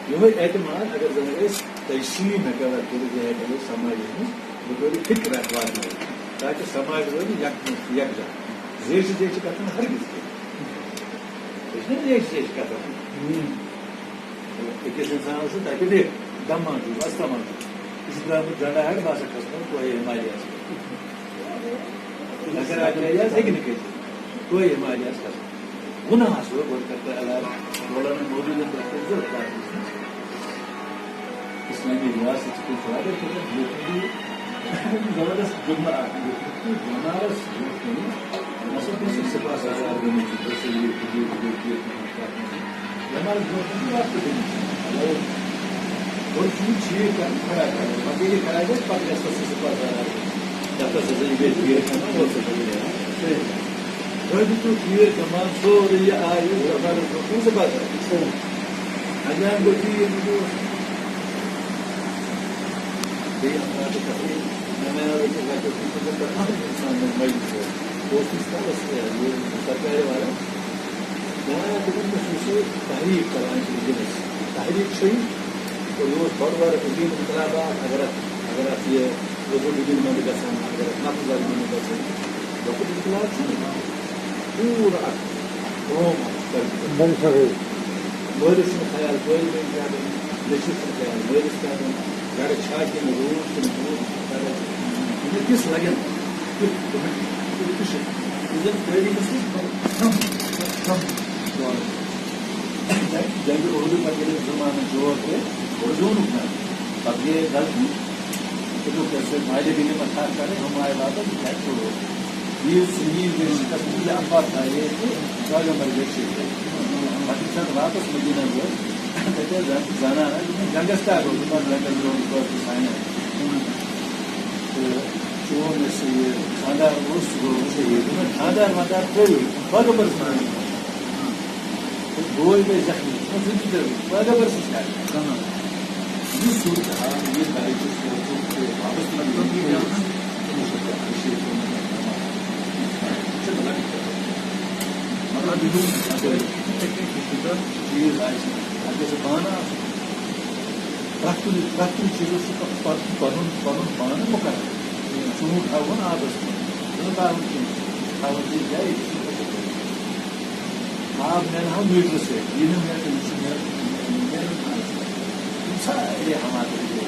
یہ اعتماد اگر زن تجسیم ہیکو کر سماج بطور فکر وات تاکہ سماج روز یکجا زیچ زیچ کتن ہرگز کی زیچ زیچ کتن أکس انسان تک دیکھ دمان چھُ وستمان چھُ یہ درامت ڈنڈا ہیٚکہِ بہٕ ہسا کھسہٕ توے ہمالیاس اگر آجاز ہیٚکہِ نہٕ کھٔسِتھ توے ہمالیاس کھسہٕ گناہ سُہ گۄڈٕ کر علاج مولانا مودودن پٮ۪ٹھ ضروٗرت اسلامی ریاست زبردست جملہ بنارس سپاہ سالار اور ٹھیک کھڑا کر پتہ یہ کھڑا گیا پتہ گھس سپاہ سالار دفتر سے ٹھیک تمام سورے آئی زبردست سپاہ سالار اجان گو سرکار والا تحریک کران تحریک اور یہ بڑ بڑ دین انقلابات اگر یہ دین مند گھان اگر نفل مند گھن لوکل انقلاب پورا قوم مالس خیال بل بن کر لچھس خیال مالس کر گھر چھاکن روز کن کس لگن جنگ اردو پتہ زمانہ جور پہ اردو نکنا پتہ یہ غلطی کیسے ماہر بھی متھا کرے ہمارے بات چھوڑو یہ سنگین شکست افواہ تھا یہ مر گئے پتہ واپس مدینہ گئے زانا جنگس تک چون خاندار خاندار واندار کوئی برابر بوئی گئی زخمی برابر یہ صورت حال یہ چیز اگر پانا پرتن چیزوں سے پن پان مقرر ژوٗنٛٹھ تھاوُن آبس منٛز تھاوُن چیٖز جایہِ آب نیرہا میٖٹرٕ سۭتۍ یہِ نہٕ نیرِ سارے حماقت